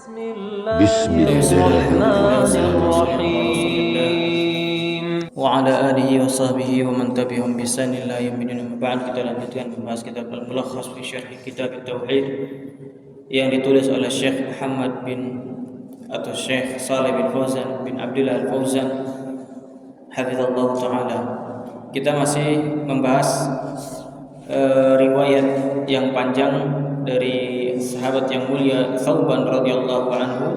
بسم الله الرحمن الرحيم وعلى آله وصحبه ومن تبعهم بإحسان إلى يوم الدين. Amma ba'd, kita lanjutkan membahas kitab Al-Mulakhas fi Syarh Kitab At-Tauhid yang ditulis oleh Syekh Muhammad bin atau Syekh Shalih bin Fauzan bin Abdullah Al-Fauzan hafizallahu taala. Kita masih membahas riwayat yang panjang dari sahabat yang mulia Thauban radhiyallahu anhu,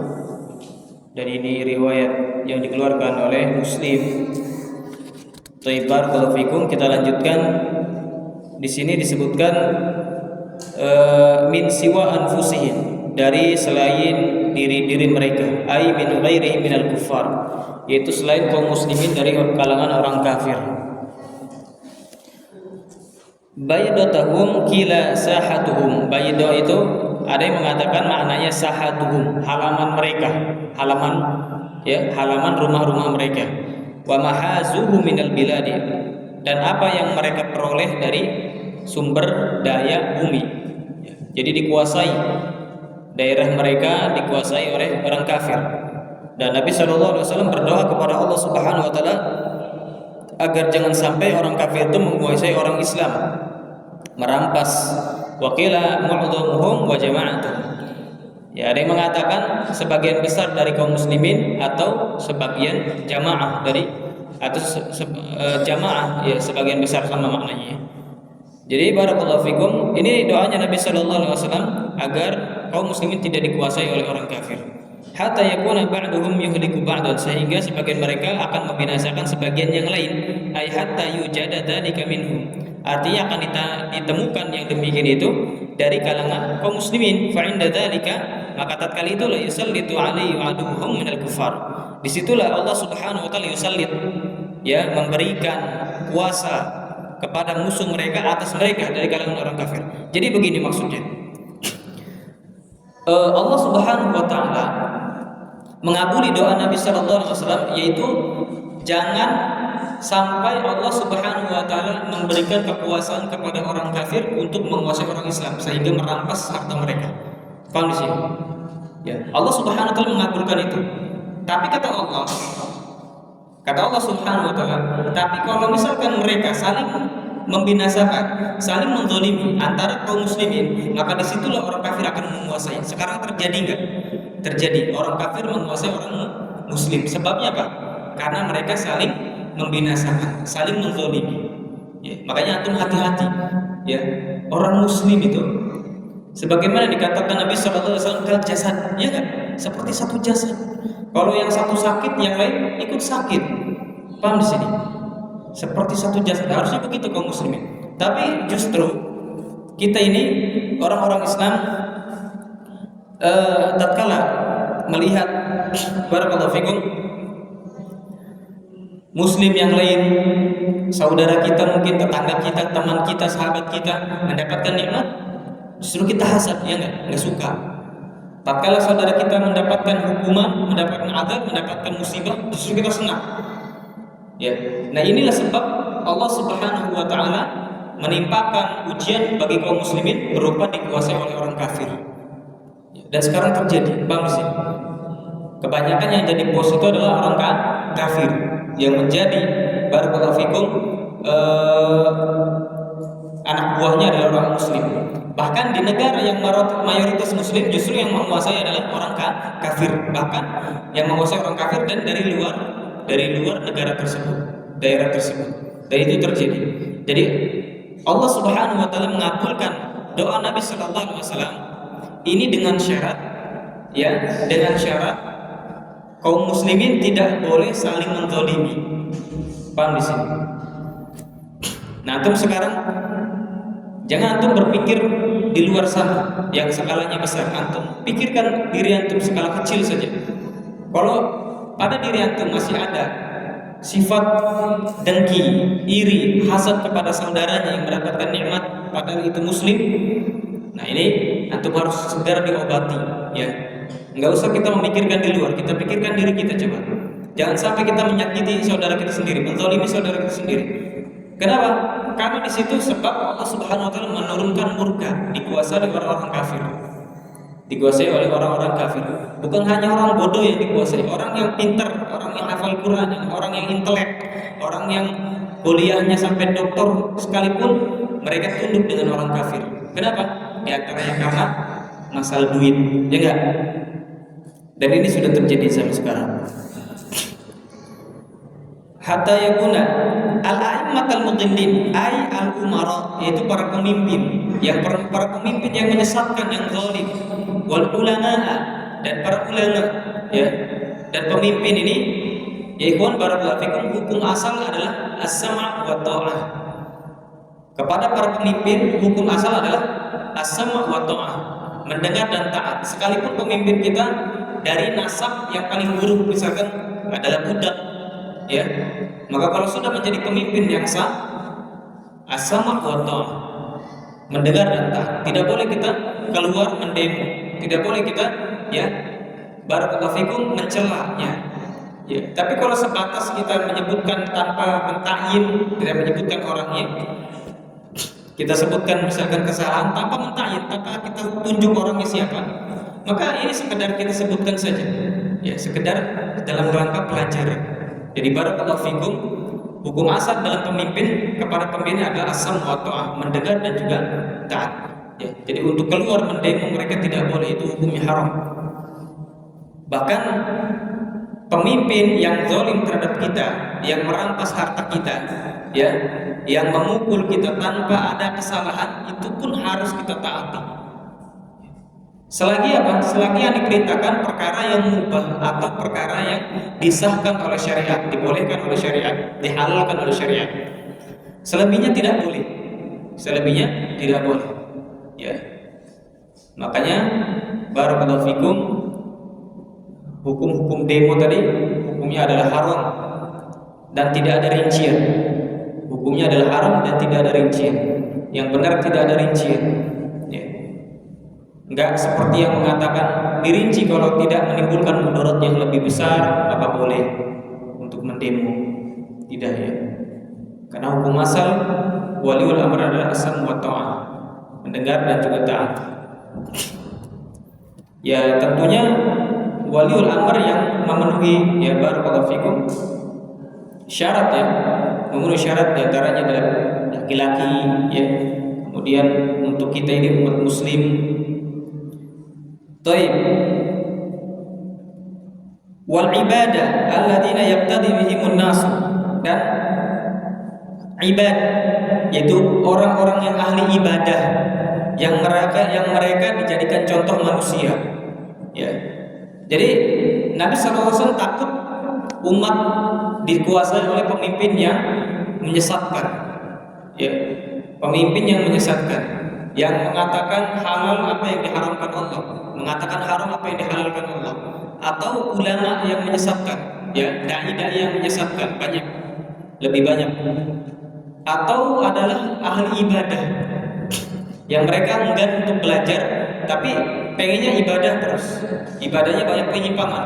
dan ini riwayat yang dikeluarkan oleh Muslim. Barakallahu fikum. Kita lanjutkan. Di sini disebutkan min siwa anfusihim, dari selain diri-diri mereka, ai min ghairi minal kuffar, yaitu selain kaum muslimin dari kalangan orang kafir. Baydatuhum kila sahatuhum. Baydo itu ada yang mengatakan maknanya sahatuhum, halaman mereka, halaman rumah-rumah mereka. Wa mahazuhu minal biladi, dan apa yang mereka peroleh dari sumber daya bumi. Jadi dikuasai daerah mereka, dikuasai oleh orang kafir. Dan Nabi SAW berdoa kepada Allah Subhanahu wa taala agar jangan sampai orang kafir itu menguasai orang Islam, merampas. Waqila mu'dhamuhum wa jama'atuhum. Ya, ada yang mengatakan sebagian besar dari kaum muslimin atau sebagian jamaah dari atau jamaah, ya sebagian besar sama maknanya. Jadi barakallahu fikum, ini doanya Nabi sallallahu alaihi wasallam agar kaum muslimin tidak dikuasai oleh orang kafir. Hatta yakuna ba'duhum yuhliku ba'dan, sehingga sebagian mereka akan membinasakan sebagian yang lain. Ai hatta yujada dzalika minhum, artinya akan ditemukan yang demikian itu dari kalangan kaum muslimin. Fa inda dzalika, maka tatkala itu la yusallitu alaihi aduhum minal kufar, disitulah Allah Subhanahu wa taala yusallit, ya, memberikan kuasa kepada musuh mereka atas mereka dari kalangan orang kafir. Jadi begini maksudnya, Allah Subhanahu wa taala mengabuli doa Nabi sallallahu alaihi wasallam, yaitu jangan sampai Allah Subhanahu wa taala memberikan kekuasaan kepada orang kafir untuk menguasai orang Islam sehingga merampas harta mereka. Paham di sini? Ya, Allah Subhanahu wa taala mengabulkan itu. Tapi kata Allah Subhanahu wa taala, tapi kalau misalkan mereka saling membinasakan, saling menzalimi antara kaum muslimin, maka disitulah orang kafir akan menguasai. Sekarang terjadi enggak? Terjadi, orang kafir menguasai orang muslim. Sebabnya apa? Karena mereka saling membinasakan, saling menzalimi. Ya, makanya antum hati-hati, ya. Orang muslim itu sebagaimana dikatakan Nabi sallallahu alaihi wasallam, kal jasad, ya enggak? Seperti satu jasad. Kalau yang satu sakit, yang lain ikut sakit. Paham di sini? Seperti satu jasad. Harusnya begitu kaum muslimin. Tapi justru kita ini orang-orang Islam tatkala melihat barakallahu fikum muslim yang lain, saudara kita, mungkin tetangga kita, teman kita, sahabat kita mendapatkan nikmat, justru kita hasad, ya enggak suka. Tatkala saudara kita mendapatkan hukuman, mendapatkan azab, mendapatkan musibah, justru kita senang. Ya. Nah, inilah sebab Allah Subhanahu wa taala menimpakan ujian bagi kaum muslimin berupa dikuasai oleh orang kafir. Dan sekarang terjadi, bang, sih. Kebanyakan yang jadi bos itu adalah orang kafir yang menjadi barakallahu fikum anak buahnya adalah orang muslim. Bahkan di negara yang mayoritas muslim, justru yang menguasai adalah orang kafir. Bahkan yang menguasai orang kafir dan dari luar negara tersebut, daerah tersebut. Dan itu terjadi. Jadi Allah Subhanahu wa taala mengabulkan doa Nabi sallallahu alaihi wasallam ini dengan syarat, ya, dengan syarat kaum muslimin tidak boleh saling menzalimi. Paham di sini? Nah, antum sekarang jangan antum berpikir di luar sana yang skalanya besar. Antum pikirkan diri antum skala kecil saja. Kalau pada diri antum masih ada sifat dengki, iri, hasad kepada saudaranya yang mendapatkan nikmat padahal itu muslim, nah ini antum harus segera diobati, ya. Enggak usah kita memikirkan di luar, kita pikirkan diri kita coba. Jangan sampai kita menyakiti saudara kita sendiri, menzalimi saudara kita sendiri. Kenapa? Karena di situ sebab Allah Subhanahu wa taala menurunkan murka, dikuasai oleh orang-orang kafir. dikuasai oleh orang-orang kafir. Bukan hanya orang bodoh yang dikuasai, orang yang pintar, orang yang hafal Quran, orang yang intelek, orang yang kuliahnya sampai doktor sekalipun mereka tunduk dengan orang kafir. Kenapa? Di antaranya karena masalah duit, ya enggak? Dan ini sudah terjadi sampai sekarang. Hatta yakuna al-a'immatul mudillin ay al-umara, yaitu para pemimpin yang menyesatkan, yang zalim, wal ulama, dan para ulama, ya. Dan pemimpin ini, ya ikhwan barakallahu fikum, hukum asal adalah as-sam' wa ta'ah. Kepada para pemimpin hukum asal adalah as-sam' wa ta'ah, mendengar dan taat. Sekalipun pemimpin kita dari nasab yang paling buruk, misalkan adalah budak, ya, maka kalau sudah menjadi pemimpin yang sah, as-sam' wa ta'ah, mendengar dan taat. Tidak boleh kita keluar mendemo, tidak boleh kita, ya, barakallahu fikum, mencelanya, ya. Tapi kalau sebatas kita menyebutkan tanpa mentakyin, tidak menyebutkan orangnya, kita sebutkan misalkan kesalahan tanpa mentakyin, tanpa kita tunjuk orangnya siapa, maka ini sekedar kita sebutkan saja, ya, sekedar dalam rangka pelajaran. Jadi barakallahu fikum, hukum asal dalam pemimpin kepada pemimpin adalah as-sam' wa ta'ah, mendengar dan juga taat, ya. Jadi untuk keluar mendemo mereka tidak boleh, itu hukumnya haram. Bahkan pemimpin yang zalim terhadap kita, yang merampas harta kita, ya, yang memukul kita tanpa ada kesalahan, itu pun harus kita taati. Selagi apa? Selagi yang diperintahkan perkara yang mubah atau perkara yang disahkan oleh syariat, dibolehkan oleh syariat, dihalalkan oleh syariat. Selebihnya tidak boleh. Selebihnya tidak boleh. Ya. Makanya barakallahu fikum, hukum-hukum demo tadi hukumnya adalah haram dan tidak ada rincian. Hukumnya adalah haram dan tidak ada rincian. Yang benar tidak ada rincian. Ya. Enggak seperti yang mengatakan dirinci kalau tidak menimbulkan mudarat yang lebih besar maka boleh untuk mendemo. Tidak, ya. Karena hukum asal waliul amr adalah as-sam' wa ta'ah, mendengar dan juga taat. Ya, tentunya waliul amr yang memenuhi, ya barakallahu fikum, syarat, ya, memenuhi syarat diantaranya adalah laki-laki, ya. Kemudian untuk kita ini umat muslim. Taib. Wal ibadah alladzina yaqtadi bihimun nas, dan ibad, yaitu orang-orang yang ahli ibadah, yang mereka dijadikan contoh manusia, ya. Jadi Nabi SAW takut umat dikuasai oleh pemimpin yang menyesatkan, ya, pemimpin yang menyesatkan, yang mengatakan halal apa yang diharamkan Allah, mengatakan haram apa yang dihalalkan Allah, atau ulama yang menyesatkan, ya, dai-dai yang menyesatkan, banyak, lebih banyak, atau adalah ahli ibadah yang mereka enggan untuk belajar tapi pengennya ibadah terus, ibadahnya banyak penyimpangan,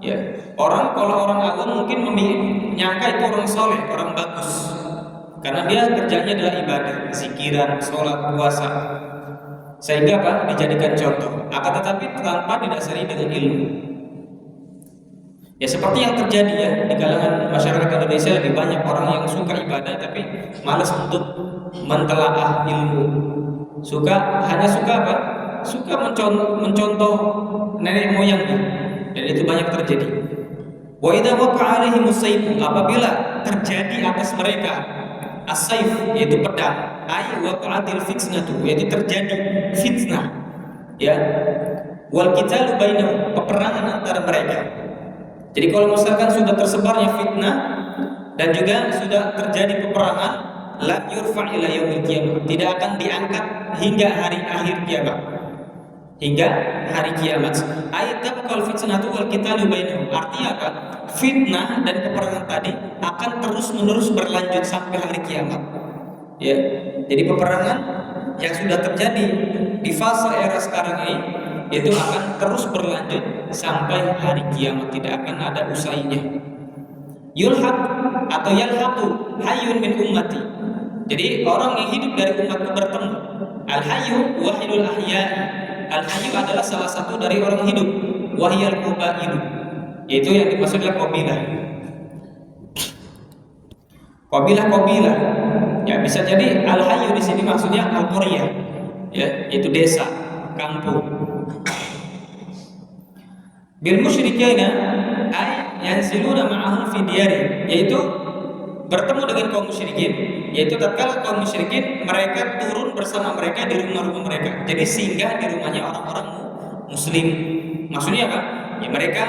ya. Kalau orang awam mungkin menyangka itu orang soleh, orang bagus, karena dia kerjanya adalah ibadah, zikiran, sholat, puasa, sehingga apa? Dijadikan contoh. Akan tetapi tanpa didasari dengan ilmu. Ya seperti yang terjadi, ya, di kalangan masyarakat Indonesia, lebih banyak orang yang suka ibadah tapi malas untuk mentelaah ilmu. Hanya suka apa? Suka mencontoh nenek moyangnya, dan itu banyak terjadi. Wa idza waqa'a 'alaihimus sayf, apabila terjadi atas mereka as-sayf, yaitu pedang, ay waqa'atil fitnatu, yaitu terjadi fitnah, ya, wal qitalu bainahum, peperangan antara mereka. Jadi kalau misalkan sudah tersebarnya fitnah dan juga sudah terjadi peperangan, la yurfa' ila yaumil qiyamah, tidak akan diangkat hingga hari akhir kiamat. Hingga hari kiamat. Ayat tabqal fitnatu wal qitalu bainahum, artinya apa? Fitnah dan peperangan tadi akan terus-menerus berlanjut sampai hari kiamat. Ya. Jadi peperangan yang sudah terjadi di fase era sekarang ini itu akan terus berlanjut sampai hari kiamat, tidak akan ada usainya. Yulhaq atau yalhaqu hayyun min ummati. Jadi orang yang hidup dari umatku bertemu. Al-hayyu wahidul ahya'i, al-hayyu adalah salah satu dari orang hidup, wahyal qabailu, yaitu yang dimaksud adalah qabilah. Qabilah. Ya, bisa jadi al-hayyu di sini maksudnya al-qaryah, ya, yaitu desa, kampung. Bil musyrikina ay yanziluna ma'ahum fi diyari, yaitu bertemu dengan kaum musyrikin, yaitu tatkala kaum musyrikin mereka turun bersama mereka di rumah-rumah mereka. Jadi singgah di rumahnya orang-orang muslim. Maksudnya apa? Ya, mereka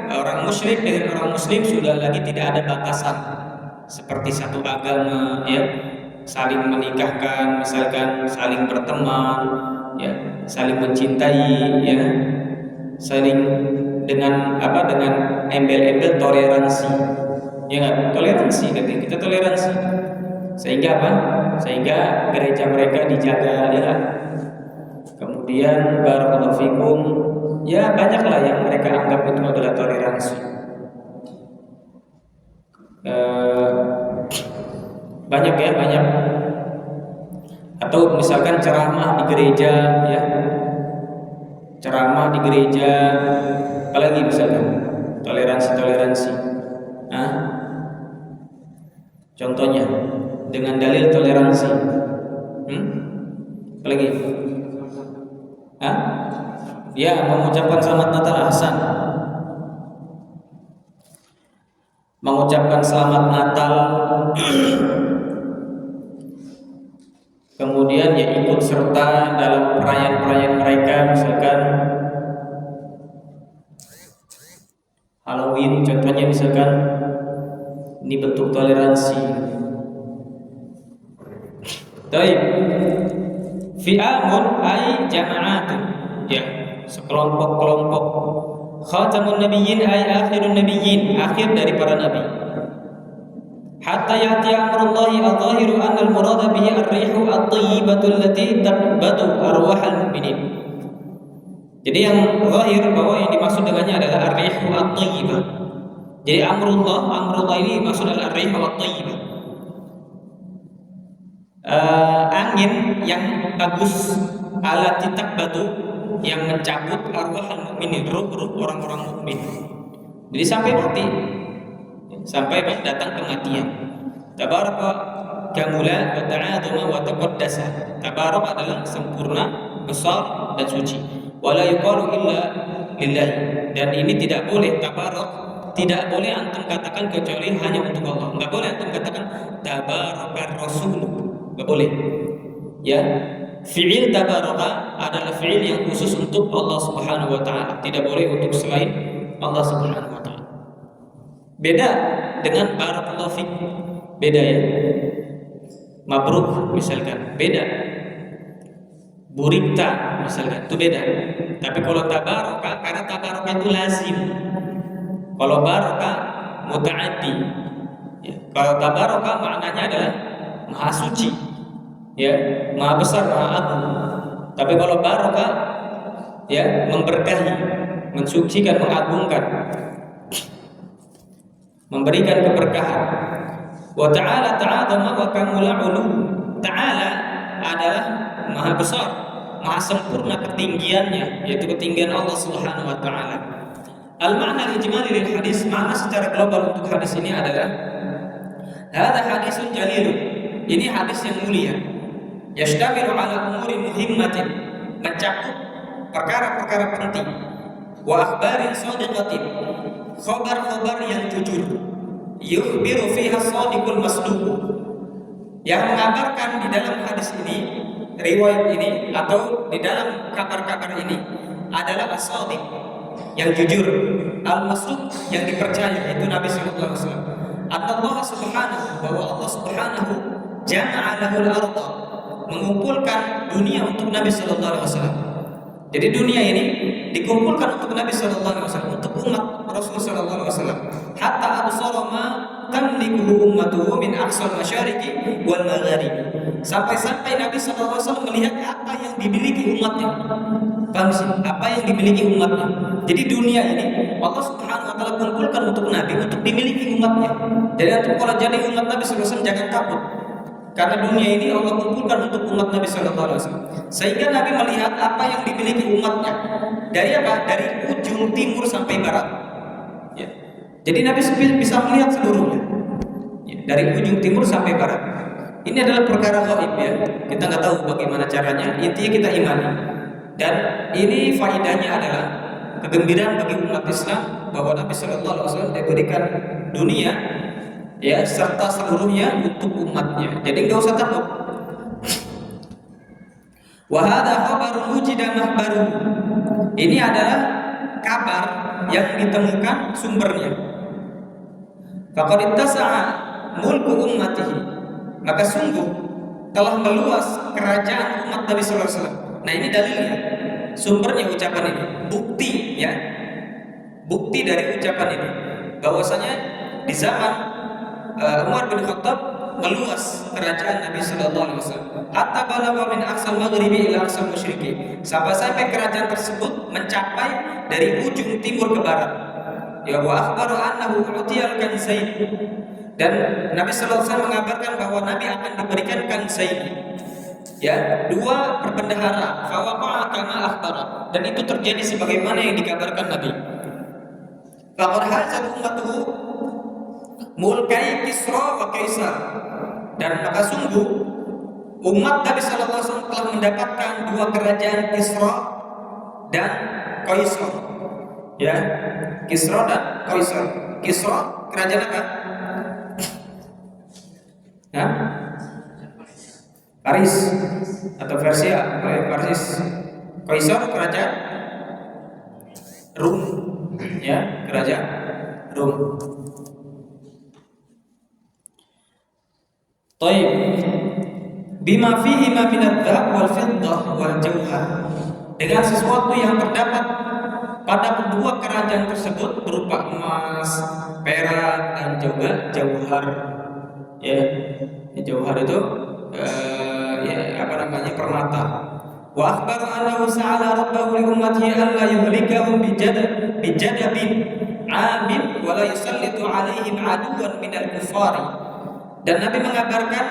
orang musyrik dengan orang muslim sudah lagi tidak ada batasan seperti satu agama, ya, saling menikahkan, misalkan saling berteman, ya, saling mencintai, ya, saling dengan apa, dengan embel-embel toleransi, ya nggak? Toleransi, kita toleransi, sehingga apa? Sehingga gereja mereka dijaga, ya nggak? Kemudian barakallahu fikum, ya banyaklah yang mereka anggap itu adalah toleransi. Banyak. Atau misalkan ceramah di gereja, ya, ceramah di gereja, apalagi misalkan toleransi. Contohnya dengan dalil toleransi, apalagi, ya, mengucapkan selamat Natal Hasan, mengucapkan selamat Natal. Kemudian ya ikut serta dalam perayaan-perayaan mereka, misalkan Halloween contohnya, misalkan ini bentuk toleransi. Baik. Fi'amun ay jama'atun, ya, sekelompok-kelompok. Khatamun nabiyyin ay akhirun nabiyyin, akhir dari para nabi. Hatta ya'ti amrullahi adh-dhahiru anna al-murada bihi ar-rihu at-thayyibatu allati taqbadu arwahal mu'minin. Jadi yang zahir bahwa yang dimaksud dengannya adalah ar-rihu at-thayyibah. Jadi amrullah ini maksud adalah ar-rihu at-thayyibah. Angin yang bagus, allati taqbadu, yang mencabut arwahal mu'minin, ruh orang-orang mukmin. Jadi sampai mati, sampai datang kematian. Tabaraka kamula wa ta'aduma wa taqaddasa. Tabarak adalah sempurna, besar dan suci. Wala yuqalu illa lillah. Dan ini tidak boleh, tabarak tidak boleh antum katakan kecuali hanya untuk Allah. Enggak boleh antum katakan tabarakar rasul, enggak boleh. Ya, fi'il tabaraka adalah fi'il yang khusus untuk Allah Subhanahu wa taala, tidak boleh untuk selain Allah Subhanahu wa taala. Beda dengan barakallahu fik, beda ya. Mabruk misalkan, beda. Burikta misalkan, itu beda. Tapi kalau tabaraka, karena tabaraka itu lazim. Kalau baraka muta'addi. Ya. Kalau tabaraka maknanya adalah maha suci, ya, maha besar, maha agung. Tapi kalau baraka, ya, memberkahi, mensucikan, mengagungkan, memberikan keberkahan. Wa ta'ala ta'adama wa kamula ulu. Ta'ala adalah maha besar, maha sempurna ketinggiannya, yaitu ketinggian Allah Subhanahu wa taala. Al-ma'na al-ijmali lil hadis, makna secara global untuk hadis ini adalah hadza hadisun jalilun. Ini hadis yang mulia. Yashtamilu ala umuri muhimmatin, mencakup perkara-perkara penting. Wa akhbarin shadiqatin, khabar-khabar yang jujur. Yukhbiru fiha shadiqul masduq, yang mengabarkan di dalam hadis ini, riwayat ini atau di dalam kabar-kabar ini adalah as-shadiq, yang jujur, al-masduq, yang dipercaya, itu Nabi sallallahu alaihi wasallam. Allah Subhanahu, bahwa Allah Subhanahu jama'a lahul arda, mengumpulkan dunia untuk Nabi sallallahu alaihi wasallam. Jadi dunia ini dikumpulkan untuk Nabi sallallahu alaihi wasallam, untuk umat Rasul sallallahu alaihi wasallam. Hatta absara ma tamlikuhu ummatuhu min aqsal masyariqi wal magharibi. Sampai-sampai Nabi sallallahu alaihi wasallam melihat apa yang dimiliki umatnya. Paham sih? Apa yang dimiliki umatnya. Jadi dunia ini Allah Subhanahu wa taala kumpulkan untuk Nabi, untuk dimiliki umatnya. Jadi antum kalau jadi umat Nabi sallallahu alaihi wasallam jangan takut. Karena dunia ini Allah kumpulkan untuk umat Nabi Sallallahu Alaihi Wasallam. Sehingga Nabi melihat apa yang dimiliki umatnya dari apa? Dari ujung timur sampai barat. Ya. Jadi Nabi bisa melihat seluruhnya, ya, dari ujung timur sampai barat. Ini adalah perkara gaib ya. Kita nggak tahu bagaimana caranya. Intinya kita imani. Dan ini faedahnya adalah kegembiraan bagi umat Islam bahwa Nabi Sallallahu Alaihi Wasallam diberikan dunia, ya, serta seluruhnya untuk umatnya. Jadi nggak usah takut. Wahada khabarun wujida mahbaru. Ini adalah kabar yang ditemukan sumbernya. Faqad ittasa'a mulku ummatihi. Maka sungguh telah meluas kerajaan umat Nabi Sallallahu Alaihi Wasallam. Nah, ini dalilnya, sumbernya ucapan ini, bukti ya, bukti dari ucapan ini, bahwasanya di zaman Umar bin Khattab meluas kerajaan Nabi Sallallahu Alaihi Wasallam. Hatta balagha min aqsal maghribi ila aqsal masyriqi. Sampai kerajaan tersebut mencapai dari ujung timur ke barat. Ya wa akhbaru annahu utiyal kanzain. Dan Nabi Sallallahu Alaihi Wasallam mengabarkan bahwa Nabi akan diberikan kanzain. Ya, dua perbendahara. Fawaqa'a kama akhbara. Dan itu terjadi sebagaimana yang dikabarkan Nabi. Faqad hazat ummatuhu mulkai Kisra wa Kaisar. Dan maka sungguh umat Nabi Sallallahu Alaihi Wasallam telah mendapatkan dua kerajaan Kisra dan Kaisar. Ya, Kisra dan Kaisar. Kisra kerajaan apa? Ya? Paris atau Persia, Paris. Kaisar kerajaan Rum, ya, kerajaan Rum. Taib bima fihi ma min adz-dzahab wal fiddah wal jauhar. Dengan sesuatu yang terdapat pada kedua kerajaan tersebut berupa emas, perak dan juga jauhar. Ya, jauhar itu ya, apa namanya, permata. Wa akhbara annahu sa'ala rabbahu li ummatihi alla yuhlikahum bijadabin amin wa la yusallitu alaihim aduwan minal kufari. Dan Nabi mengabarkan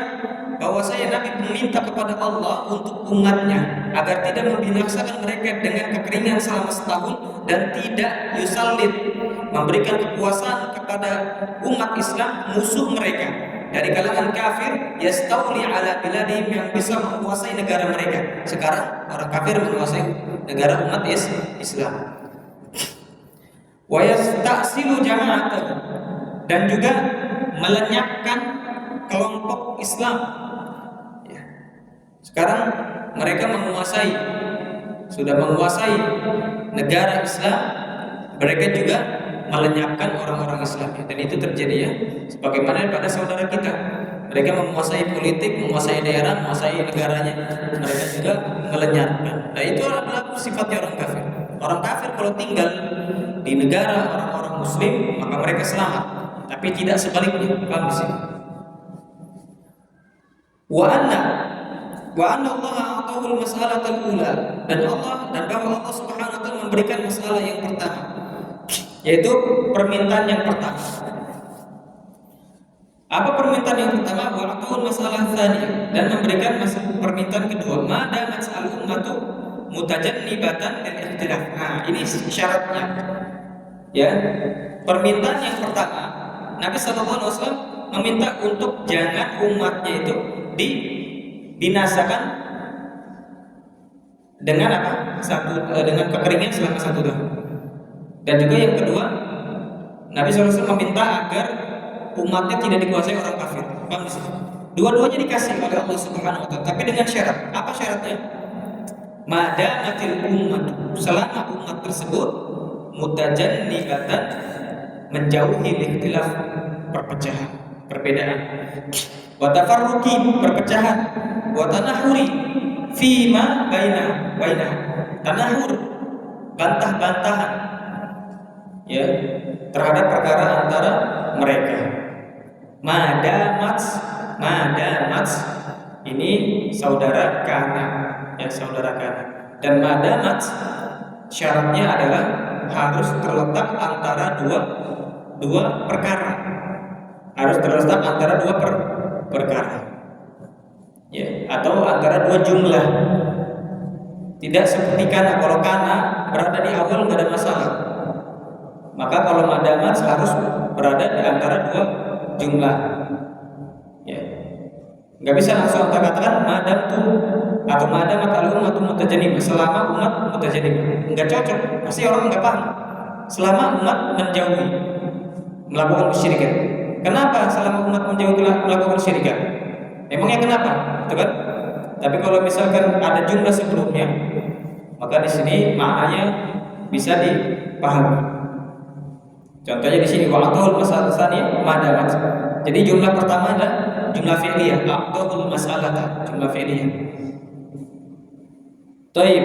bahwasanya Nabi meminta kepada Allah untuk umatnya agar tidak membinasakan mereka dengan kekeringan selama setahun dan tidak yusallit, memberikan kekuasaan kepada umat Islam musuh mereka dari kalangan kafir, yastauli ala biladihim, yang bisa menguasai negara mereka. Sekarang orang kafir menguasai negara umat Islam. Wa yastasilu jama'atahu, dan juga melenyapkan kelompok Islam. Ya. Sekarang mereka sudah menguasai negara Islam, mereka juga melenyapkan orang-orang Islam, dan itu terjadi ya, sebagaimana pada saudara kita, mereka menguasai politik, menguasai daerah, menguasai negaranya, mereka juga melenyapkan. Nah, itu adalah sifatnya orang kafir. Orang kafir kalau tinggal di negara orang-orang Muslim, maka mereka selamat, tapi tidak sebaliknya. Paham sih? Wa anna Allah a'tahu al-mas'alatal ula, dan bahwa Allah Subhanahu wa taala memberikan masalah yang pertama, yaitu permintaan yang pertama. Apa permintaan yang pertama? Wa a'tahu masalah tsaniyah, dan memberikan permintaan kedua. Mada mas'al ummatu mutajannibatan lil ikhtilaf. Nah, ini syaratnya. Ya. Permintaan yang pertama, Nabi sallallahu alaihi wasallam meminta untuk jangan umatnya itu dibinasakan dengan apa? Dengan kekeringan selama satu tahun. Dan juga yang kedua, Nabi SAW meminta agar umatnya tidak dikuasai orang kafir. Paham sih? Dua-duanya dikasih oleh Allah Subhanahu wa taala, tapi dengan syarat. Apa syaratnya? Madamatil ummat, selama umat tersebut mutajannibatan, menjauhi ikhtilaf, perpecahan, perbedaan, wa tafarruqi, perpecahan, wa tanahuri fima baina tanahur, bantah-bantahan, ya, terhadap perkara antara mereka. Madamat ini saudara kana, ya, saudara kana. Dan madamat syaratnya adalah harus terletak antara dua perkara. Harus terletak antara dua perkara. ya, atau antara dua jumlah. Tidak seperti kana. Kalau kana berada di awal nggak ada masalah. Maka kalau madamat harus berada di antara dua jumlah. Ya. Nggak bisa langsung kita katakan madam tuh atau madamat al-ummatu mutajanibah, selama umat mutajanibah. Nggak cocok. Pasti orang nggak paham. Selama umat menjauhi melakukan kesyirikan. Kenapa selama umat menjauhi melakukan kesyirikan? Emangnya kenapa? Itu kan? Tapi kalau misalkan ada jumlah sebelumnya, maka di sini maknanya bisa dipahami. Contohnya di sini wa'atul masalah tsaniyah madamat. Jadi jumlah pertama adalah jumlah fi'liyah, a'tul masalah, jumlah fi'liyah. Baik.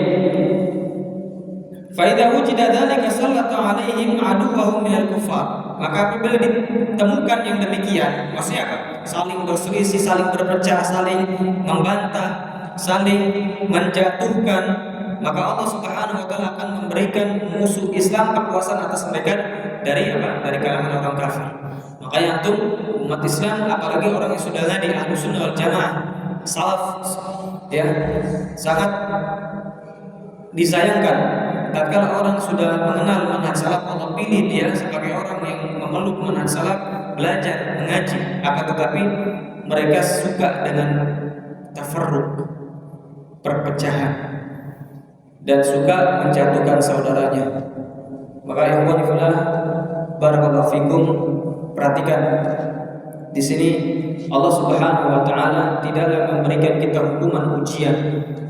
Fa idza wujida dzalika sallata 'alaihim 'aduwwahum minal kuffar. Maka apabila ditemukan yang demikian, maksudnya apa? Saling berselisih, saling berpecah, saling membantah, saling menjatuhkan, maka Allah Subhanahu wa taala akan memberikan musuh Islam kekuasaan atas mereka dari apa? Dari kalangan orang kafir. Makanya antum umat Islam, apalagi orang yang sudah di Ahlussunnah wal Jamaah, salaf, ya, sangat disayangkan tatkala orang sudah mengenal manhaj salaf, Allah pilih dia sebagai orang yang memeluk manhaj salaf, belajar, mengaji, akan tetapi mereka suka dengan tafarruq, perpecahan, dan suka menjatuhkan saudaranya. Maka ikhwan fillah, barakallahu fikum, perhatikan di sini Allah Subhanahu wa taala tidaklah memberikan kita hukuman ujian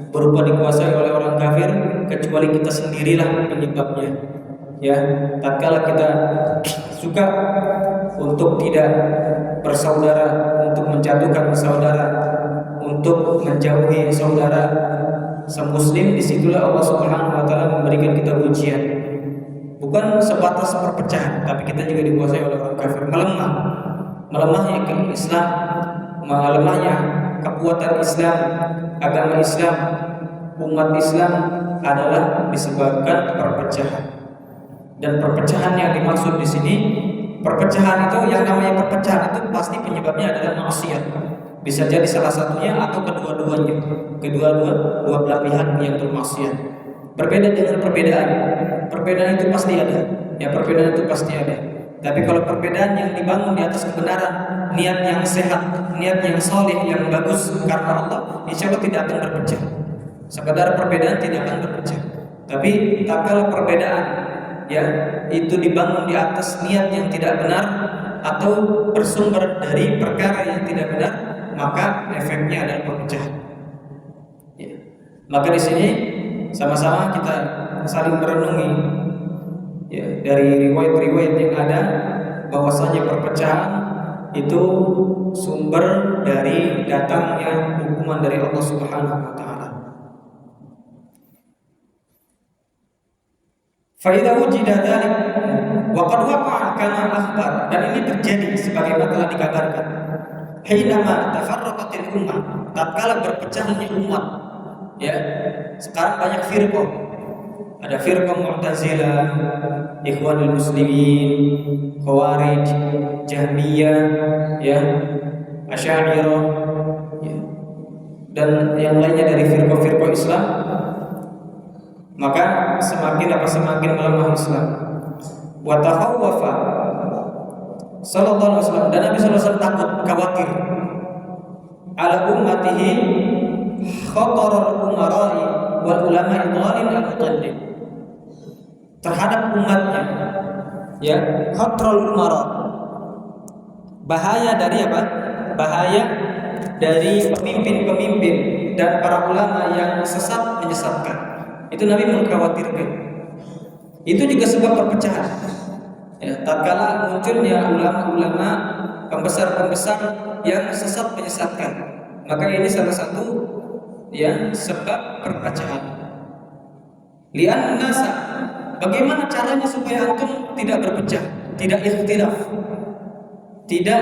berupa dikuasai oleh orang kafir kecuali kita sendirilah penyebabnya. Ya, tatkala kita suka untuk tidak bersaudara, untuk menjatuhkan saudara, untuk menjauhi saudara semuslim, disitulah Allah Subhanahu wa taala memberikan kita ujian. Bukan sebatas perpecahan, tapi kita juga dikuasai oleh orang kafir, melemahnya Islam, melemahnya kekuatan Islam, agama Islam, umat Islam adalah disebabkan perpecahan. Dan perpecahan yang dimaksud di sini, perpecahan itu, yang namanya perpecahan itu pasti penyebabnya adalah maksiat. Bisa jadi salah satunya atau kedua-duanya, dua belah pihak yang bermaksiat. Berbeda dengan perbedaan itu pasti ada. Ya, perbedaan itu pasti ada. Tapi kalau perbedaan yang dibangun di atas kebenaran, niat yang sehat, niat yang soleh, yang bagus karena Allah, insya Allah tidak akan berpecah. Sekedar perbedaan tidak akan berpecah. Tapi kalau perbedaan ya itu dibangun di atas niat yang tidak benar atau bersumber dari perkara yang tidak benar, maka efeknya adalah perpecahan. Ya. Maka di sini sama-sama kita saling merenungi ya, dari riwayat-riwayat yang ada bahwasanya perpecahan itu sumber dari datangnya hukuman dari Allah Subhanahu wa taala. Fa idza wujida dzalik wa qad waqa'a kama akhbar, dan ini terjadi sebagaimana telah dikabarkan. Hinama tafarraqatil ummah, tatkala berpecahnya umat. Ya, sekarang banyak firqah. Ada firqah Mu'tazilah, Ikhwanul Muslimin, Khawarij, Jahmiyah, ya, Asy'ariyah, ya, dan yang lainnya dari firqah-firqah Islam. Maka semakin melemah Islam. Wa takhawwafa sallallahu alaihi wasallam, dan Nabi sallallahu alaihi wasallam takut, khawatir ala ummatihi khatar al-umara'i wal ulama'i dhalin al-mutallib, terhadap umatnya, ya, khatrul umara, bahaya dari apa? Bahaya dari pemimpin-pemimpin dan para ulama yang sesat menyesatkan. Itu Nabi mengkhawatirkan. Itu juga sebab perpecahan. Ya, tatkala munculnya ulama-ulama, pembesar-pembesar yang sesat menyesatkan, maka ini salah satu ya sebab perpecahan. Li'an nasa, bagaimana caranya supaya antum tidak berpecah, tidak ikhtilaf, tidak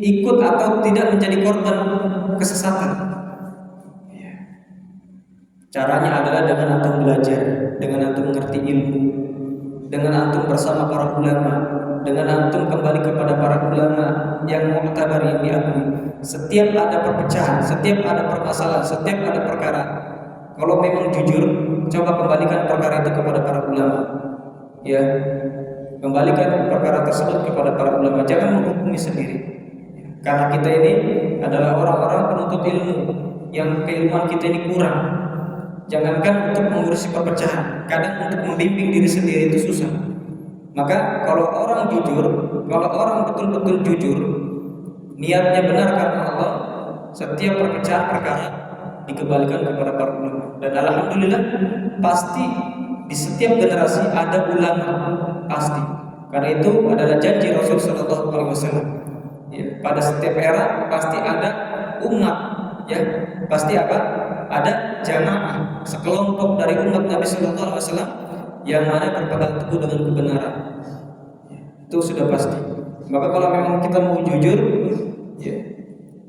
ikut atau tidak menjadi korban kesesatan? Caranya adalah dengan antum belajar, dengan antum mengerti ilmu, dengan antum bersama para ulama, dengan antum kembali kepada para ulama yang mu'tabar yang diakui. Setiap ada perpecahan, setiap ada permasalahan, setiap ada perkara, kalau memang jujur, coba kembalikan perkara itu kepada para ulama. Ya, kembalikan perkara tersebut kepada para ulama, jangan menghukumi sendiri. Karena kita ini adalah orang-orang penuntut ilmu yang keilmuan kita ini kurang. Jangankan untuk mengurusi perpecahan, kadang untuk membimbing diri sendiri itu susah. Maka kalau orang jujur, kalau orang betul-betul jujur, niatnya benar karena Allah, setiap perpecahan perkara dikembalikan kepada para ulama. Dan alhamdulillah pasti di setiap generasi ada ulama, pasti. Karena itu adalah janji Rasul Shallallahu Alaihi Wasallam. Ya, pada setiap era pasti ada umat, ya pasti apa? Ada jamaah, sekelompok dari umat Nabi Shallallahu Alaihi Wasallam yang mana berpegang teguh dengan kebenaran. Itu sudah pasti. Maka kalau memang kita mau jujur, ya,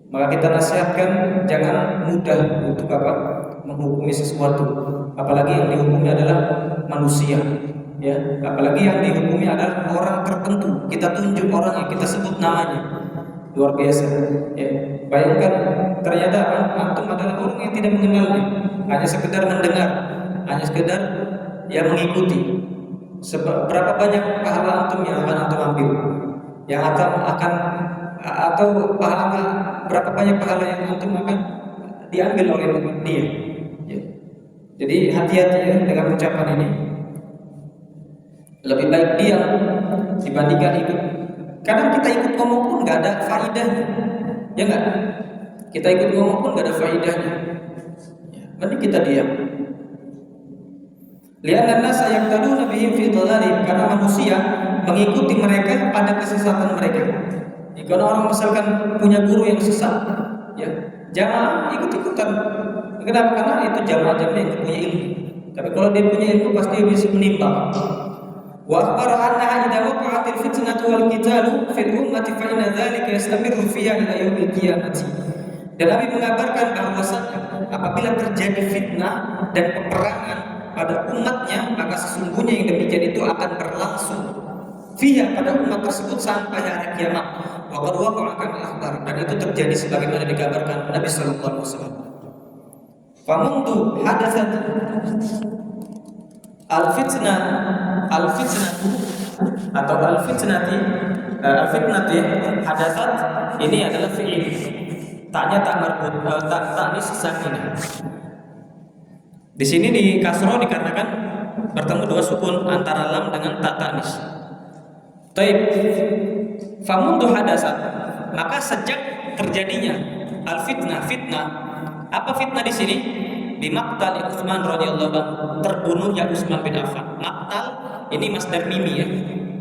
maka kita nasihatkan jangan mudah untuk apa? Menghukumi sesuatu. Apalagi yang dihukumi adalah manusia, ya. Apalagi yang dihukumi adalah orang tertentu. Kita tunjuk orangnya, kita sebut namanya. Luar biasa, ya. Bayangkan ternyata antum adalah orang yang tidak mengenalnya, hanya sekedar mendengar, hanya sekedar yang mengikuti. Berapa banyak pahala antum yang akan antum ambil, yang akan atau pahala, berapa banyak pahala yang antum akan diambil oleh dia, ya. Jadi hati-hati ya dengan ucapan ini. Lebih baik diam dibandingkan ikut. Kadang kita ikut ngomong pun nggak ada faedahnya, ya nggak? Kita ikut ngomong pun nggak ada faedahnya. Mending kita diam. Lihatlah nasa yang tadu nabihim fi dhalalihim, karena manusia mengikuti mereka pada kesesatan mereka. Jika orang misalkan punya guru yang sesat, ya jangan ikut-ikutan. Kenapa? Karena itu jamaah-jamaah yang punya ilmu. Tapi kalau dia punya ilmu pasti dia bisa menimbang. Wa akhbara anna idza waqa'atil fitnatu wal qitalu fil ummati fa inna dzalika yastamirru fiha ila yaumil qiyamati. Dan Nabi mengabarkan bahwasanya apabila terjadi fitnah dan peperangan pada umatnya, maka sesungguhnya yang demikian itu akan berlangsung fiha pada umat tersebut sampai hari kiamat. Wa qad waqa'a kama akhbar, dan itu terjadi sebagaimana dikabarkan Nabi sallallahu alaihi wasallam. Famundu hadatsat al-fitnah atau al-fitnati hadatsat ini adalah fi'il. Taknya tak marbut, tak sakinah. Di sini di kasroh dikarenakan bertemu dua sukun antara lam dengan tak tanis. Taib. Famundu hadasat, maka sejak terjadinya al-fitnah, fitnah. Apa fitnah di sini? Bimaqtal Utsman radhiyallahu anhu, terbunuhnya Utsman bin Affan. Maqtal ini masdar mimi ya.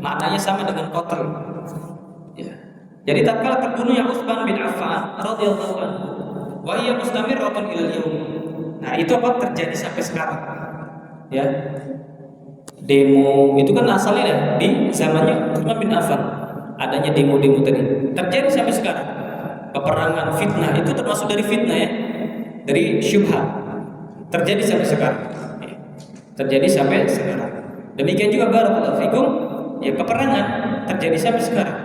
Maknanya sama dengan qatl. Ya. Jadi tatkala terbunuhnya Utsman bin Affan radhiyallahu anhu, wa hiya mustamirratun ilal yaum. Nah, itu apa terjadi sampai sekarang? Ya. Demo itu kan asalnya ya, di zamannya Utsman bin Affan. Adanya demo-demo tadi. Terjadi sampai sekarang. Peperangan, fitnah itu termasuk dari fitnah ya. Dari syubhat. Terjadi sampai sekarang. Ya. Terjadi sampai sekarang. Demikian juga barakallahu fikum, ya peperangan terjadi sampai sekarang.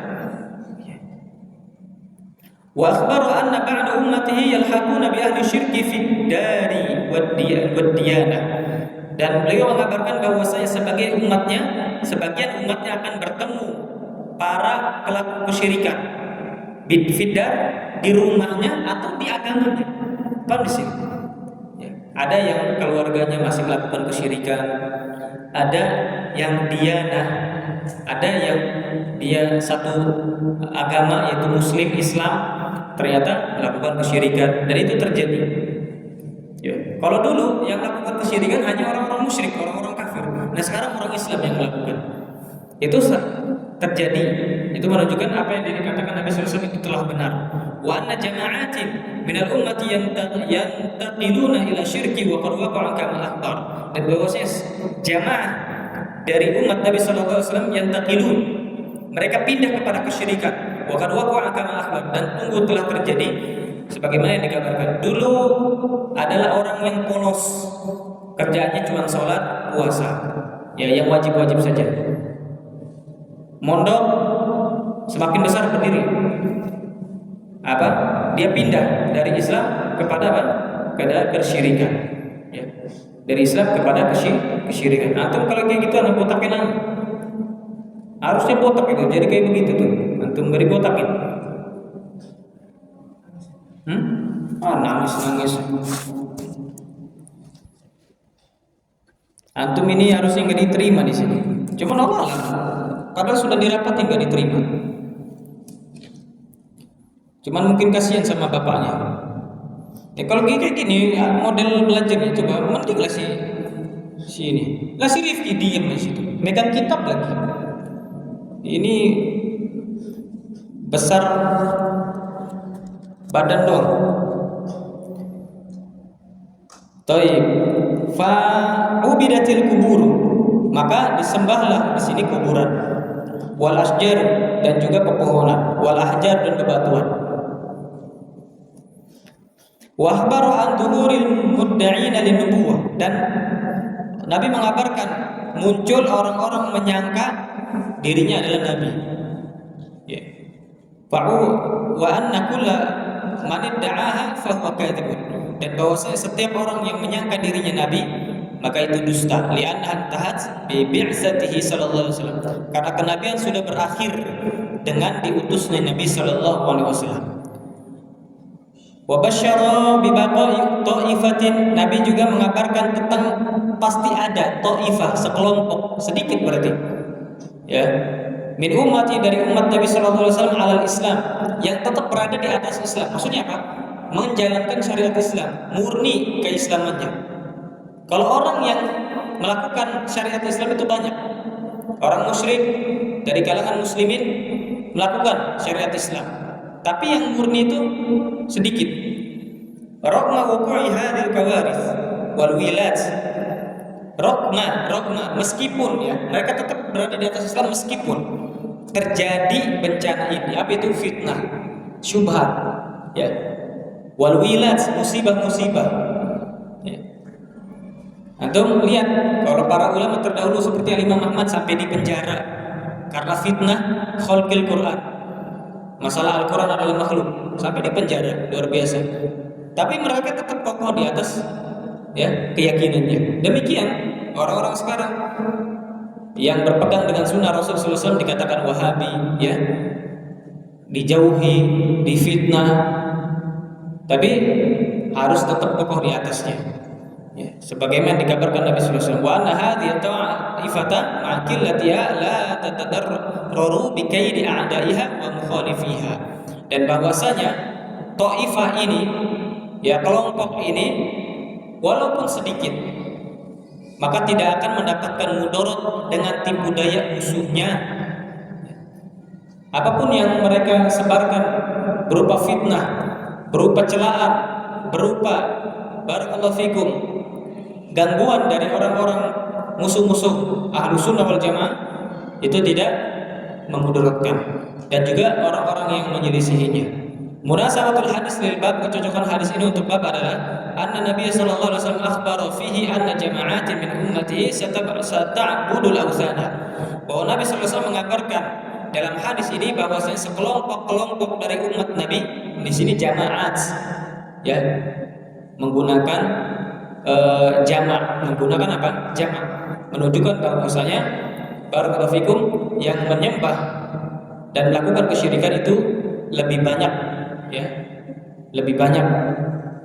Wa akhbaru anna ba'da ummatihi yalhaquna bi ahli syirki fid dari wad diyanah. Dan beliau mengabarkan bahwasanya sebagian umatnya akan bertemu para pelaku kesyirikan bidfidar di rumahnya atau di agamanya. Kan di sini. Ya. Ada yang keluarganya masih melakukan kesyirikan, ada yang diyanah, ada yang dia satu agama yaitu Muslim Islam ternyata melakukan kesyirikan, dan itu terjadi. Ya. Kalau dulu yang melakukan kesyirikan hanya orang-orang musyrik, orang-orang kafir. Nah sekarang orang Islam yang melakukan. Itu terjadi. Itu menunjukkan apa yang dikatakan Nabi SAW itu telah benar. Wa anna jama'atin minal ummati yantaqiluna ila syirki wa qad waqa'a kama akhbar. Dan bahwasanya jamaah dari umat Nabi SAW yantaqilun, mereka pindah kepada kesyirikan. Wa qad waqa'a kama akhbar, dan tunggu telah terjadi sebagaimana yang dikabarkan. Dulu adalah orang yang polos, kerjaannya cuma sholat, puasa, ya yang wajib-wajib saja. mondok, semakin besar berdiri. Apa? Dia pindah dari Islam kepada apa? Kepada kesyirikan. Ya. Dari Islam kepada kesyirikan. Antum kalau kayak gitu anak botakin harusnya botak itu. Jadi kayak begitu tuh. Antum gak dibotakin. Nangis. Antum ini harusnya nggak diterima di sini. Cuma Allah lah. Padahal sudah dirapati nggak diterima. Cuman mungkin kasihan sama bapaknya. Ya kalau kayak gini model belajarnya coba mending lah si ini. Lah si Rifki diem di situ, megang kitab lagi. Ini besar badan doang. Taib. Fa ubidatil kubur, maka disembahlah di sini kuburan. Wal asjar, dan juga pepohonan. Wal ahjar, dan bebatuan. Wa akhbara an dhuhuril mudda'ina linubuwah, dan Nabi mengabarkan muncul orang-orang menyangka dirinya adalah nabi. Ya. Wa anna kulla man idda'aha fa huwa kadzibun, dan bahwasanya setiap orang yang menyangka dirinya nabi maka itu dusta. Li'annaha tahat bi bi'tsatihi sallallahu alaihi wasallam, karena kenabian sudah berakhir dengan diutusnya Nabi sallallahu alaihi wasallam. Wa basyara bi baqa'i ta'ifatin, Nabi juga mengabarkan tentang pasti ada ta'ifah, sekelompok, sedikit berarti. Ya. Min ummati, dari umat Nabi sallallahu alaihi wasallam alal Islam, yang tetap berada di atas Islam. Maksudnya apa? Menjalankan syariat Islam, murni keislamannya. Kalau orang yang melakukan syariat Islam itu banyak. Orang musyrik dari kalangan muslimin melakukan syariat Islam, tapi yang murni itu sedikit. Raqma wuqu'i hadhil kawarith wal wilat. Raqma, meskipun ya mereka tetap berada di atas Islam meskipun terjadi bencana ini. Apa itu? Fitnah, syubhat, ya. Wal wilat, musibah-musibah. Ya. Antum lihat kalau para ulama terdahulu seperti Imam Ahmad sampai di penjara karena fitnah khalqil Quran. Masalah Al-Quran adalah makhluk, sampai di penjara, luar biasa. Tapi mereka tetap kokoh di atas ya keyakinannya. Demikian orang-orang sekarang yang berpegang dengan sunnah Rasulullah SAW dikatakan Wahabi, ya, dijauhi, difitnah, tapi harus tetap kokoh di atasnya. Ya, sebagaimana dikabarkan Nabi sallallahu alaihi wasallam, wa anna hadhihi ta'ifata ma'killatiha la tatadarraru bi kaidi a'da'iha wa mukhalifiha, dan bahwasanya ta'ifah ini, ya kelompok ini, walaupun sedikit maka tidak akan mendapatkan mudarat dengan tipu daya musuhnya. Apapun yang mereka sebarkan berupa fitnah, berupa celaan, berupa barakallahu fikum gangguan dari orang-orang musuh-musuh ahlu sunnah wal jamaah, itu tidak memudaratkan, dan juga orang-orang yang menyelisihinya. Munasabatul hadis lil bab, kecocokan hadis ini untuk bab adalah anna Nabi sallallahu alaihi wasallam akhbara fihi anna jama'atin min ummatihi sata'budul awthana, bahwa Nabi sallallahu alaihi wasallam mengabarkan dalam hadis ini bahwasanya sekelompok-kelompok dari umat Nabi, di sini jamaat, ya, menggunakan jamak, menggunakan apa? Jamak, menunjukkan bahwasanya barakallahu fikum yang menyembah dan melakukan kesyirikan itu lebih banyak, ya, lebih banyak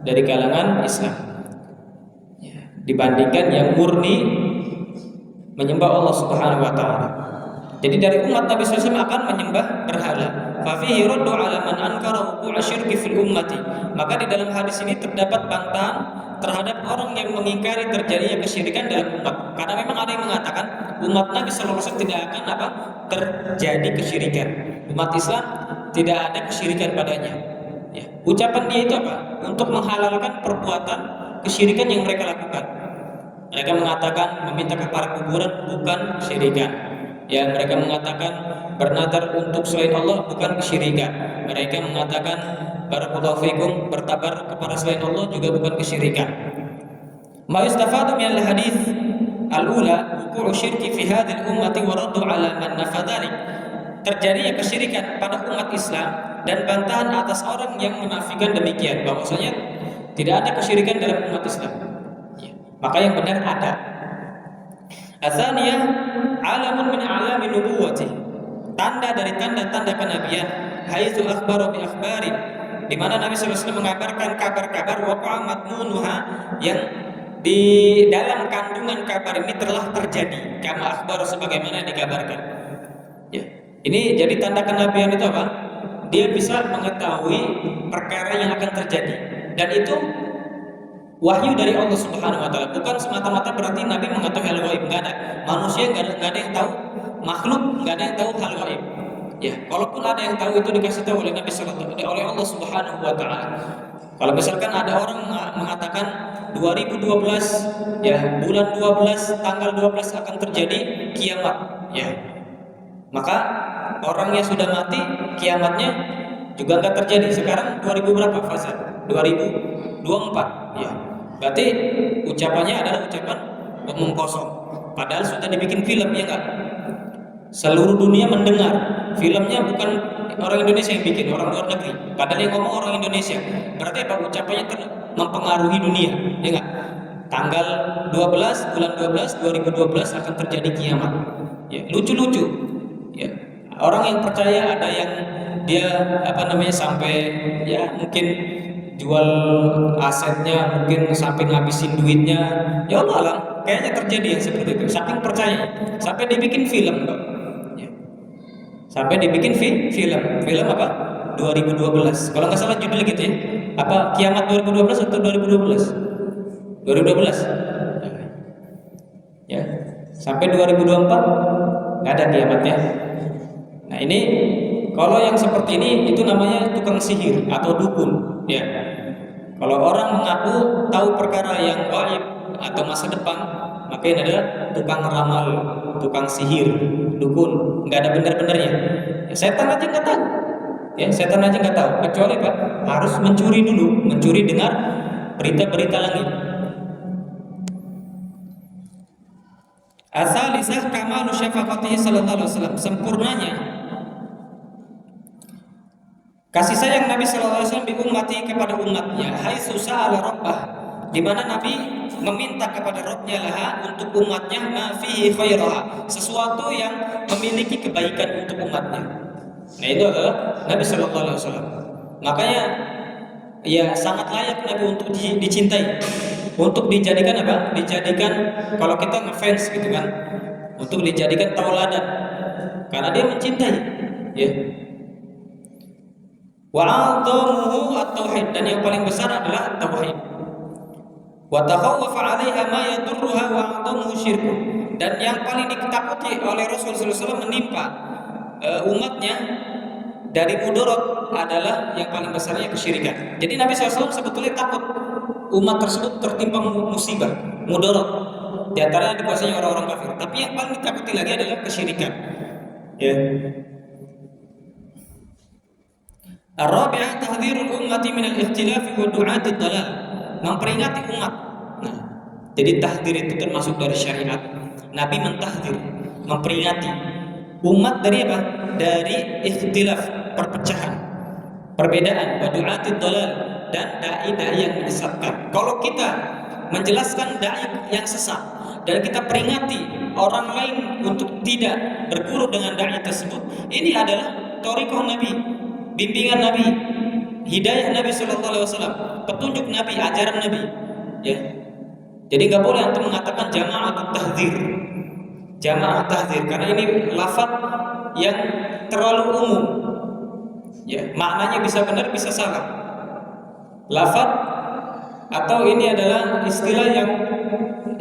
dari kalangan Islam, ya, dibandingkan yang murni menyembah Allah Subhanahu wa taala. Jadi dari umat Nabi SAW akan menyembah berhala. Fa fihi raddu ala man ankara wuqu'a syirki fil ummati. Maka di dalam hadis ini terdapat bantahan terhadap orang yang mengingkari terjadinya kesyirikan dalam umat. Karena memang ada yang mengatakan umat Nabi SAW tidak akan apa? Terjadi kesyirikan. Umat Islam tidak ada kesyirikan padanya. Ya. Ucapan dia itu apa? Untuk menghalalkan perbuatan kesyirikan yang mereka lakukan. Mereka mengatakan meminta kepada kuburan bukan kesyirikan. Ya, mereka mengatakan bernadar untuk selain Allah bukan kesyirikan. Mereka mengatakan barakallahu fikum bertabar kepada selain Allah juga bukan kesyirikan. Ma yustafadu min al-hadits al-ula wuqu'u syirki fi hadhihi al-ummati wa raddu ala man nafa dhalik. terjadinya kesyirikan pada umat Islam dan bantahan atas orang yang menafikan demikian, bahwasanya tidak ada kesyirikan dalam umat Islam. Ya. Maka yang benar ada. Atsaniyah alamun min alami nubuwwati, tanda dari tanda-tanda kenabian, haitsu akhbara bi akhbarin, di mana Nabi sallallahu alaihi wasallam mengabarkan kabar-kabar waqa'a madmunuha, yang di dalam kandungan kabar ini telah terjadi, kama akhbar, sebagaimana dikabarkan. Ya. Ini jadi tanda kenabian itu apa? Dia bisa mengetahui perkara yang akan terjadi, dan itu wahyu dari Allah Subhanahu wa taala, bukan semata-mata berarti Nabi mengetahui hal gaib. Enggak ada. Manusia enggak ada yang tahu, makhluk enggak ada yang tahu hal gaib. Ya, kalaupun ada yang tahu itu dikasih tahu oleh Nabi sallallahu alaihi wasallam, oleh Allah Subhanahu wa taala. Kalau misalkan ada orang mengatakan 2012 ya, bulan 12 tanggal 12 akan terjadi kiamat, ya. Maka orang yang sudah mati kiamatnya juga enggak terjadi. Sekarang 2000 berapa fase? 2024, ya. Berarti ucapannya adalah ucapan omong kosong. Padahal sudah dibikin film, ya enggak? Seluruh dunia mendengar. Filmnya bukan orang Indonesia yang bikin, orang luar negeri. Padahal yang ngomong orang Indonesia. Berarti apa? Ucapannya mempengaruhi dunia, ya enggak? Tanggal 12 bulan 12 2012 akan terjadi kiamat. Ya, lucu-lucu. Ya. Orang yang percaya ada yang dia sampai ya mungkin jual asetnya, mungkin sampai ngabisin duitnya, ya Allah lah, kayaknya terjadi yang seperti itu. Saking percaya, sampai dibikin film, Pak. Ya. Sampai dibikin film apa? 2012. Kalau nggak salah judulnya gitu ya. Apa kiamat 2012 atau 2012? 2012. Ya. Sampai 2024 nggak ada kiamatnya. Nah ini kalau yang seperti ini itu namanya tukang sihir atau dukun, ya. Kalau orang mengaku tahu perkara yang gaib atau masa depan, maka ini adalah tukang ramal, tukang sihir, dukun, nggak ada benar-benarnya. Ya, setan aja nggak tahu, ya setan aja nggak tahu. Kecuali Pak harus mencuri dulu, mencuri dengar berita-berita langit. Asalisah kamalu syafaqatihi sallallahu alaihi wasallam, sempurnanya kasih sayang Nabi sallallahu alaihi wasallam bi ummati kepada umatnya, haitsu sa'ala rabbah, di mana Nabi meminta kepada Rabbnya laha untuk umatnya, ma fihi khairaha, sesuatu yang memiliki kebaikan untuk umatnya. Nah itu adalah Nabi sallallahu alaihi wasallam. Makanya ya sangat layak Nabi untuk dicintai, untuk dijadikan apa? Dijadikan, kalau kita ngefans gitu kan, untuk dijadikan tauladan karena dia mencintai, ya. Wa 'adhamuhu at-tauhid, dan yang paling besar adalah tauhid. Wa takhawwafa 'alaiha ma yadurruha wa 'adhamuhu syirku, dan yang paling ditakuti oleh Rasul sallallahu alaihi wasallam menimpa umatnya dari mudarat adalah yang paling besarnya kesyirikan. Jadi Nabi SAW sebetulnya takut umat tersebut tertimpa musibah, mudarat, di antaranya dikuasai orang-orang kafir. Tapi yang paling ditakuti lagi adalah kesyirikan. Ya. Ar-rabi'ah tahdhirul ummati minal ikhtilafi wa du'atid dalal, memperingati umat. Nah, jadi tahdzir itu termasuk dari syariat. Nabi mentahdzir, memperingati umat dari apa? Dari ikhtilaf, perpecahan, perbedaan, wa du'atid dalal, dan dai-dai yang menyesatkan. Kalau kita menjelaskan dai yang sesat dan kita peringati orang lain untuk tidak berguru dengan dai tersebut, ini adalah thariqah Nabi, bimbingan Nabi, hidayah Nabi sallallahu alaihi wasallam, petunjuk Nabi, ajaran Nabi, ya. Jadi nggak boleh antum mengatakan jama'atut tahdzir, jamaah tahdzir, karena ini lafaz yang terlalu umum, ya. Maknanya bisa benar bisa salah. Lafaz atau ini adalah istilah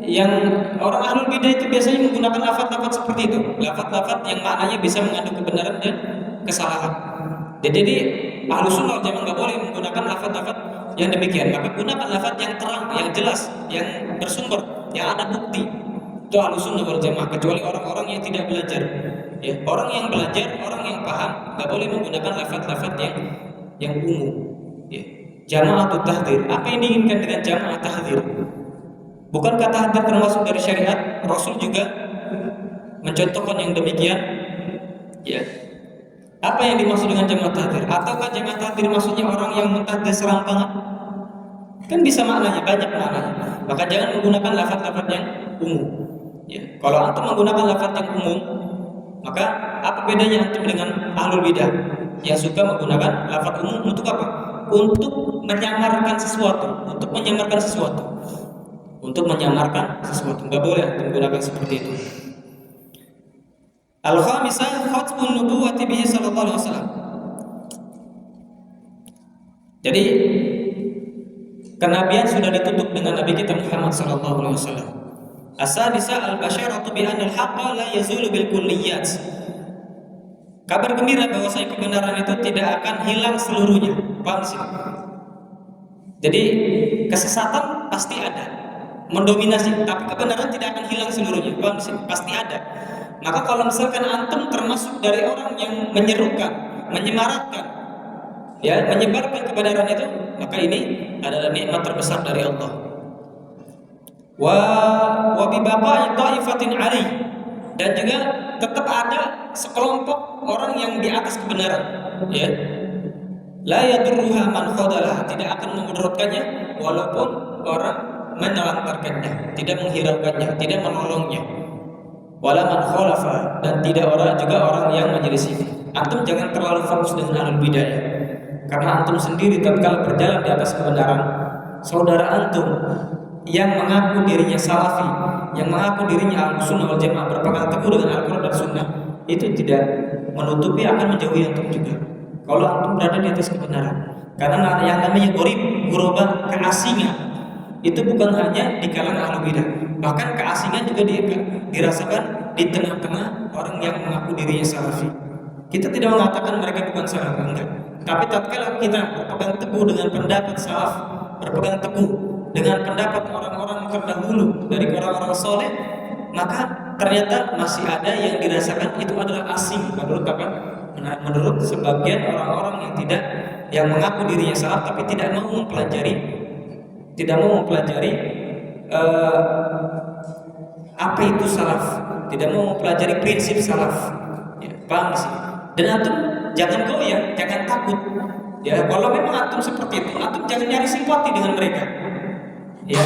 yang orang ahlul bidah itu biasanya menggunakan lafaz-lafaz seperti itu, lafaz-lafaz yang maknanya bisa mengandung kebenaran dan kesalahan. Jadi ahlu sunnah jangan nggak boleh menggunakan lafaz-lafaz yang demikian. Maka gunakan lafaz yang terang, yang jelas, yang bersumber, yang ada bukti. Itu ahlu sunnah wal jamaah. Kecuali orang-orang yang tidak belajar. Ya, orang yang belajar, orang yang paham, nggak boleh menggunakan lafaz-lafaz yang umum. Ya. Jama'atut tahdzir. Apa yang diinginkan dengan jamaah tahdzir? Bukankah tahdzir termasuk dari syariat? Rasul juga mencontohkan yang demikian. Ya. Apa yang dimaksud dengan jamaah tahdir? Ataukah jamaah tahdir maksudnya orang yang mentahdir serampangan? Kan bisa maknanya, banyak maknanya. Maka jangan menggunakan lafaz-lafaz yang umum. Ya. Kalau antum menggunakan lafaz yang umum, maka apa bedanya antum dengan ahlul bidah yang suka menggunakan lafaz umum untuk apa? Untuk menyamarkan sesuatu, untuk menyamarkan sesuatu, untuk menyamarkan sesuatu. Nggak boleh antum menggunakan seperti itu. Al-khamisah khatmun nubuwwati bihi sallallahu alaihi wasallam. Jadi kenabian sudah ditutup dengan Nabi kita Muhammad sallallahu alaihi wasallam. As-sadisa al-basyaratu bi anna al-haqqa la yazulu bil kulliyat. Kabar gembira bahwasanya kebenaran itu tidak akan hilang seluruhnya. Paham sih? Jadi kesesatan pasti ada, mendominasi, tapi kebenaran tidak akan hilang seluruhnya. Paham sih? Pasti ada. Maka kalau misalkan antum termasuk dari orang yang menyerukan, menyemarakkan, ya, menyebarkan kebenaran itu, maka ini adalah nikmat terbesar dari Allah. Wa bi baqa'i ta'ifatin 'alai, dan juga tetap ada sekelompok orang yang di atas kebenaran, ya. La yadurruha man khadalah, tidak akan memudaratkannya walaupun orang menelantarkannya, tidak menghiraukannya, tidak menolongnya. Wala man khalafa, dan tidak juga orang yang menyelisih. Antum jangan terlalu fokus dengan ahlul bidah, karena antum sendiri tatkala berjalan di atas kebenaran, saudara antum yang mengaku dirinya salafi, yang mengaku dirinya Ahlussunnah wal Jamaah, berpegang teguh dengan Al-Qur'an dan Sunnah, itu tidak menutupi akan menjauhi antum juga kalau antum berada di atas kebenaran. Karena yang namanya gharib, ghuraba, keasingan, itu bukan hanya di kalangan ahlul bidah, bahkan keasingan juga dirasakan di tengah-tengah orang yang mengaku dirinya salafi. Kita tidak mengatakan mereka bukan salafi, enggak. Tapi tatkala kita berpegang teguh dengan pendapat salaf, berpegang teguh dengan pendapat orang-orang terdahulu dari orang-orang soleh, maka ternyata masih ada yang dirasakan itu adalah asing menurut apa? Menurut sebagian orang-orang yang mengaku dirinya salaf tapi tidak mau mempelajari apa itu salaf, tidak mau mempelajari prinsip salaf, ya, paham sih? Dan antum jangan goyah, jangan takut, ya. Kalau memang antum seperti itu, antum jangan nyari simpati dengan mereka, ya.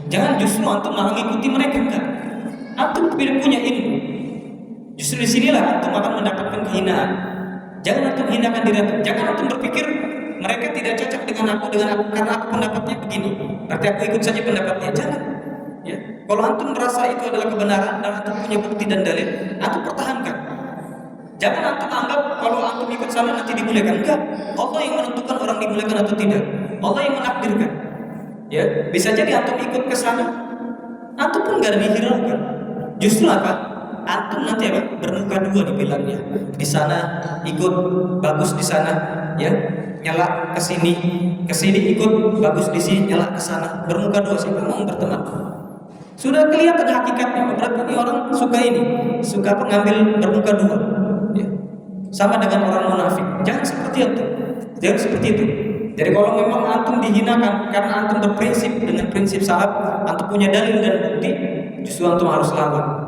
Jangan justru antum malah mengikuti mereka, enggak. Antum tidak punya ilmu, justru disinilah antum akan mendapatkan kehinaan. Jangan antum hinakan diri antum, jangan antum berpikir mereka tidak cocok dengan aku karena aku pendapatnya begini, berarti aku ikut saja pendapatnya. Jangan, ya. Kalau antum merasa itu adalah kebenaran dan antum punya bukti dan dalil, antum pertahankan. Jangan antum anggap kalau antum ikut sana nanti dimuliakan. Enggak. Allah yang menentukan orang dimuliakan atau tidak. Allah yang menakdirkan. Ya, bisa jadi antum ikut ke sana, antum pun enggak dihiraukan. Justru apa? Antum nanti apa? Bermuka dua dibilangnya. Di sana ikut bagus di sana, ya. Nyala ke sini ikut bagus di sini, nyala ke sana, bermuka dua. Siapa mau berteman? Sudah kelihatan hakikatnya. Berarti ini orang suka pengambil bermuka dua, ya. Sama dengan orang munafik. Jangan seperti itu. Jangan seperti itu. Jadi kalau memang antum dihinakan karena antum berprinsip dengan prinsip salaf, antum punya dalil dan bukti, justru antum harus lawan.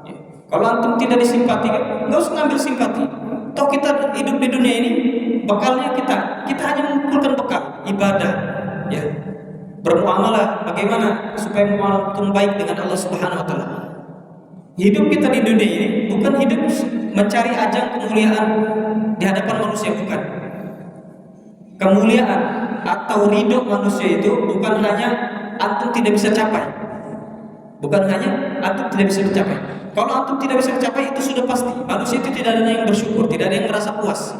Ya. Kalau antum tidak disimpati, nggak usah ngambil simpati. Toh kita hidup di dunia ini, bekalnya kita hanya mengumpulkan bekal ibadah, ya. Bermuamalah bagaimana supaya muamalah itu baik dengan Allah Subhanahu wa taala. Hidup kita di dunia ini bukan hidup mencari ajang kemuliaan di hadapan manusia, bukan. Kemuliaan atau ridho manusia itu bukan hanya antum tidak bisa capai. Bukan hanya antum tidak bisa mencapai. Kalau antum tidak bisa mencapai, itu sudah pasti manusia itu tidak ada yang bersyukur, tidak ada yang merasa puas.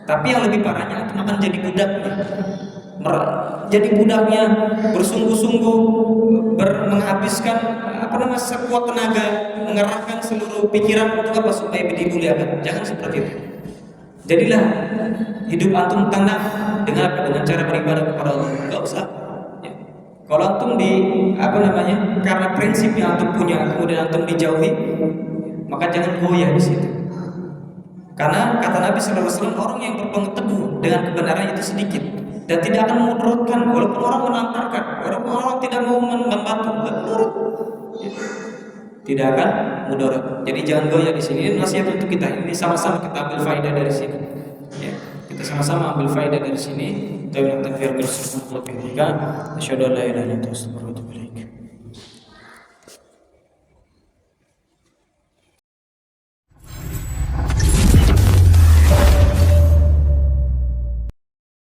Tapi yang lebih parahnya, antum akan jadi budaknya. Jadi budaknya, bersungguh-sungguh menghabiskan sekuat tenaga, mengerahkan seluruh pikiran untuk apa? Supaya dimuliakan. Jangan seperti itu. Jadilah hidup antum tenang dengan cara beribadah kepada Allah. Enggak usah. Ya. Kalau antum karena prinsip yang antum punya, kemudian antum dijauhi, maka jangan goyah di situ. Karena kata Nabi SAW, orang yang berpegang teguh dengan kebenaran itu sedikit dan tidak akan memudaratkan, walaupun orang menantarkan, walaupun orang tidak mau membantu, nurut. Ya. tidak akan mudarat. Jadi jangan goyah di sini. Ini nasihat untuk kita. Ini sama-sama kita ambil faedah dari sini. Ya, kita sama-sama ambil faedah dari sini. Kita bilang takbir bersama Allah. Asyhadu an la ilaha illallah.